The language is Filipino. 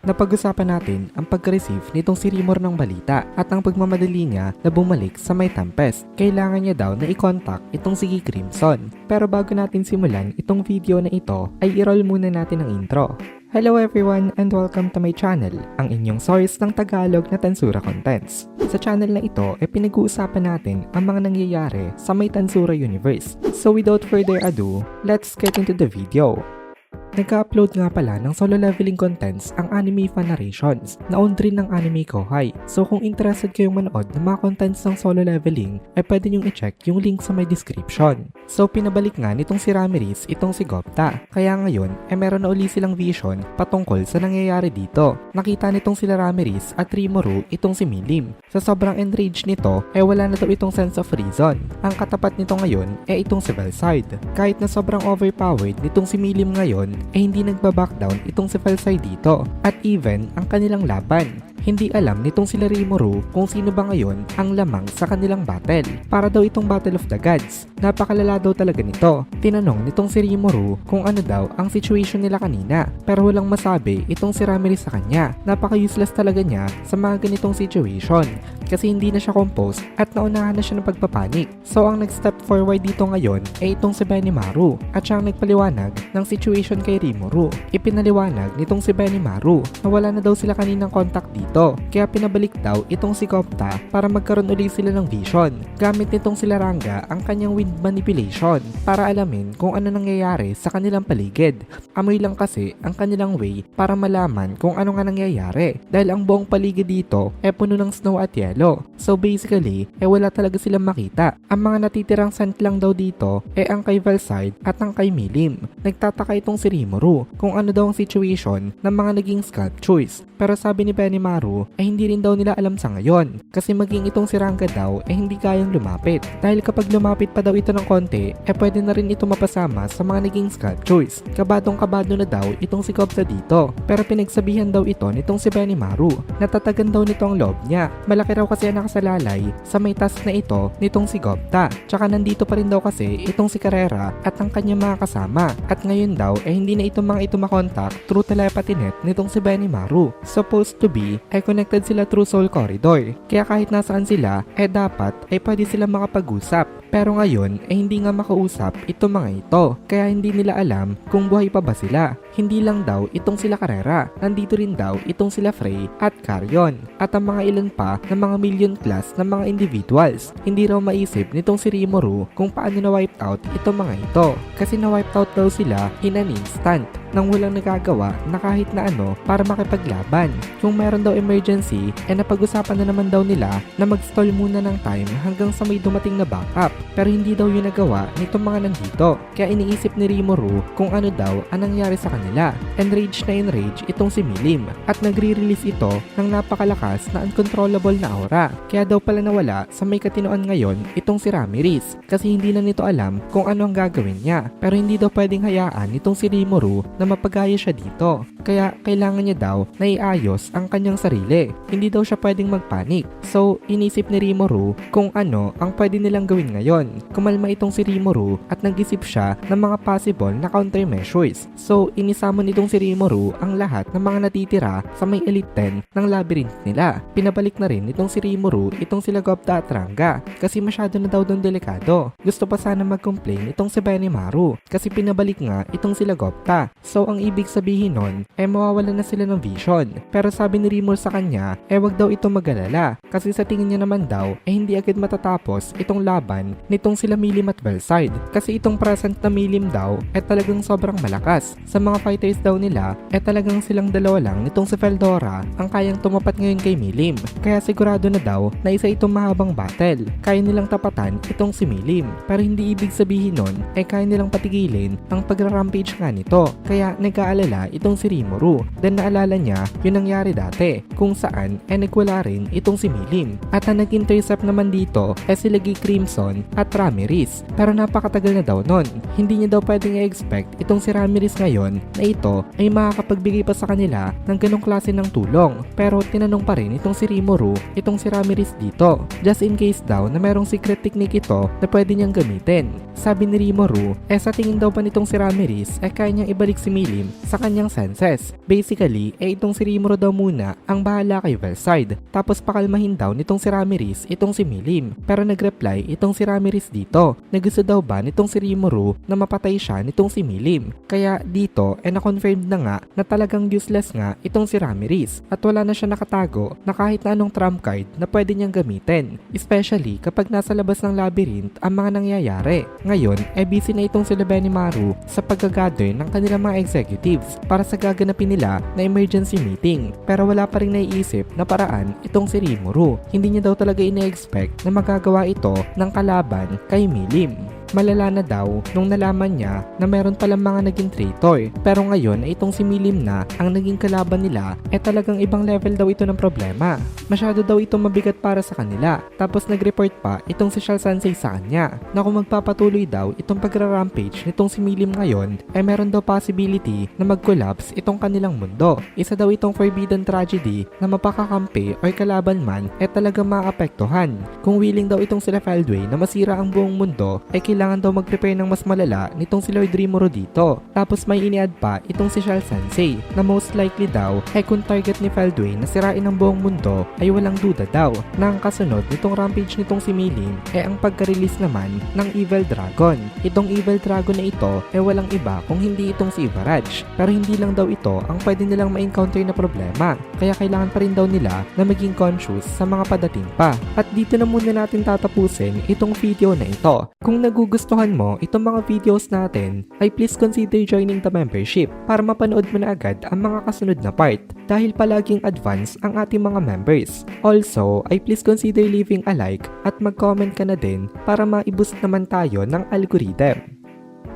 Napag-usapan natin ang pagka-receive nitong si Rimor ng balita at ang pagmamadali niya na bumalik sa may Tempest. Kailangan niya daw na i-contact itong si Crimson. Pero bago natin simulan itong video na ito, ay i-roll muna natin ang intro. Hello everyone and welcome to my channel, ang inyong source ng Tagalog na Tansura Contents. Sa channel na ito ay pinag-uusapan natin ang mga nangyayari sa may Tansura Universe. So without further ado, let's get into the video. Nagka-upload nga pala ng solo leveling contents ang Anime Fan Narrations na owned rin ng Anime Kohai. So kung interested kayong manood ng mga contents ng solo leveling, ay pwede nyong i-check yung link sa may description. So pinabalik nga nitong si Ramirez itong si Gopta. Kaya ngayon ay meron na uli silang vision patungkol sa nangyayari dito. Nakita nitong sila Ramirez at Rimuru itong si Milim. Sa sobrang enraged nito ay wala na daw itong sense of reason. Ang katapat nito ngayon ay itong si Velside. Kahit na sobrang overpowered nitong si Milim ngayon, ay hindi nagbaback down itong si Velside dito. At even ang kanilang laban. Hindi alam nitong sila Rimuru kung sino ba ngayon ang lamang sa kanilang battle. Para daw itong Battle of the Gods. Napakalala daw talaga nito. Tinanong nitong si Rimuru kung ano daw ang situation nila kanina. Pero walang masabi itong si Ramirez sa kanya. Napaka-useless talaga niya sa mga ganitong situation. Kasi hindi na siya composed at naunahan na siya ng pagpapanik. So ang next step forward dito ngayon ay itong si Benimaru at siyang nagpaliwanag ng situation kay Rimuru. Ipinaliwanag nitong si Benimaru na wala na daw sila kaninang contact dito. Kaya pinabalik daw itong si Gopta para magkaroon ulit sila ng vision. Gamit nitong sila Ranga ang kanyang wind manipulation para alamin kung ano nangyayari sa kanilang paligid. Amoy lang kasi ang kanilang way para malaman kung ano nga nangyayari dahil ang buong paligid dito ay puno ng snow at yelo. So basically, wala talaga silang makita. Ang mga natitirang scent lang daw dito ay ang kay Velside at ang kay Milim. Nagtataka itong si Rimuru kung ano daw ang situation ng mga naging sculptures. Pero sabi ni Benimaru ay hindi rin daw nila alam sa ngayon kasi maging itong si Ranga daw ay hindi kayang lumapit. Dahil kapag lumapit pa daw ito ng konti pwede na rin ito mapasama sa mga naging sculptures. Kabadong-kabado na daw itong si Gopta dito. Pero pinagsabihan daw ito nitong si Benimaru. Natatagan daw nito ang loob niya. Malaki raw kasi ang nakasalalay sa may task na ito nitong si Gopta. Tsaka nandito pa rin daw kasi itong si Carrera at ang kanyang mga kasama. At ngayon daw ay hindi na itong mga ito makontak through telepathy net nitong si Benimaru. Supposed to be ay connected sila through soul corridor. Kaya kahit nasaan sila dapat ay pwede silang makapag-usap. Pero ngayon ay hindi nga makausap itong mga ito. Kaya hindi nila alam kung buhay pa ba sila. Hindi lang daw itong sila Carrera. Nandito rin daw itong sila Frey at Carrion. At ang mga ilan pa ng mga million class ng mga individuals. Hindi raw maisip nitong si Rimuru kung paano na-wipe out itong mga ito. Kasi na-wipe out daw sila in an instant nang walang nagagawa na kahit na ano para makipaglaban. Kung meron daw emergency, napag-usapan na naman daw nila na mag-stall muna ng time hanggang sa may dumating na backup. Pero hindi daw yun nagawa nitong mga nandito. Kaya iniisip ni Rimuru kung ano daw ang nangyari sa kanila. Enrage na enrage itong si Milim at nagre-release ito ng napakalakas na uncontrollable na aura. Kaya daw pala nawala sa may katinoan ngayon itong si Ramirez kasi hindi na nito alam kung ano ang gagawin niya. Pero hindi daw pwedeng hayaan itong si Rimuru na mapagaya siya dito. Kaya kailangan niya daw na iayos ang kanyang sarili. Hindi daw siya pwedeng magpanik. So inisip ni Rimuru kung ano ang pwede nilang gawin ngayon. Kumalma itong si Rimuru at nag-isip siya ng mga possible na countermeasures. So inisamon itong si Rimuru ang lahat ng mga natitira sa may Elite 10 ng labyrinth nila. Pinabalik na rin itong si Rimuru itong sila Gopta at Ranga kasi masyado na daw doon delikado. Gusto pa sana mag-complain itong si Benimaru kasi pinabalik nga itong sila Gopta. So ang ibig sabihin nun ay mawawalan na sila ng vision. Pero sabi ni Rimuru sa kanya wag daw ito mag-alala kasi sa tingin niya naman daw hindi agad matatapos itong laban nitong sila Milim at Velside. Kasi itong present na Milim daw talagang sobrang malakas. Sa mga fighters daw nila talagang silang dalawa lang nitong si Feldora ang kayang tumapat ngayon kay Milim. Kaya sigurado na daw na isa itong mahabang battle. Kaya nilang tapatan itong si Milim. Pero hindi ibig sabihin nun kaya nilang patigilin ang pagra-rampage nga nito. Kaya nag-aalala itong si Rimuru. Then naalala niya yung nangyari dati kung saan nagwala rin itong si Milim. At ang nag-intercept naman dito sila Crimson at Ramirez. Pero napakatagal na daw nun. Hindi niya daw pwedeng i-expect itong si Ramirez ngayon na ito ay makakapagbigay pa sa kanila ng ganong klase ng tulong. Pero tinanong pa rin itong si Rimuru, itong si Ramirez dito, just in case daw na merong secret technique ito na pwede niyang gamitin. Sabi ni Rimuru, sa tingin daw pa nitong si Ramirez kaya niyang ibalik si Milim sa kanyang senses. Basically, itong si Rimuru daw muna ang bahala kay Velside. Tapos pakalmahin daw nitong si Ramirez itong si Milim. Pero nagreply itong si Ramirez dito na gusto daw ba nitong si Rimuru na mapatay siya nitong si Milim. Kaya dito na-confirmed na nga na talagang useless nga itong si Ramirez at wala na siya nakatago na kahit na anong trump card na pwede niyang gamitin. Especially kapag nasa labas ng labyrinth ang mga nangyayari. Ngayon, busy na itong sila Benimaru sa paggagather ng kanilang mga executives para sa gaganapin nila na emergency meeting. Pero wala pa rin naiisip na paraan itong si Rimuru. Hindi niya daw talaga ina-expect na magagawa ito ng kalaban kay Milim. Malala na daw nung nalaman niya na meron palang mga naging traitor. Pero ngayon ay itong si Milim na ang naging kalaban nila talagang ibang level daw ito ng problema. Masyado daw itong mabigat para sa kanila. Tapos nag-report pa itong si Shell Sensei sa kanya na kung magpapatuloy daw itong pagra-rampage nitong si Milim ngayon meron daw possibility na mag-collapse itong kanilang mundo. Isa daw itong forbidden tragedy na mapakakampi o kalaban man talagang maapektuhan. Kung willing daw itong sila Feldway na masira ang buong mundo kailangan daw mag-prepare ng mas malala nitong si Lord Rimuru dito. Tapos may ini-add pa itong si Shell Sensei na most likely daw kung target ni Feldway na sirain ang buong mundo ay walang duda daw na ang kasunod nitong rampage nitong si Milim ang pagka-release naman ng Evil Dragon. Itong Evil Dragon na ito walang iba kung hindi itong si Ivaraj. Pero hindi lang daw ito ang pwede nilang ma-encounter na problema. Kaya kailangan pa rin daw nila na maging conscious sa mga padating pa. At dito na muna natin tatapusin itong video na ito. Kung nagugustuhan mo itong mga videos natin, ay please consider joining the membership para mapanood mo na agad ang mga kasunod na part dahil palaging advance ang ating mga members. Also, ay please consider leaving a like at mag-comment ka na din para ma-boost naman tayo ng algorithm.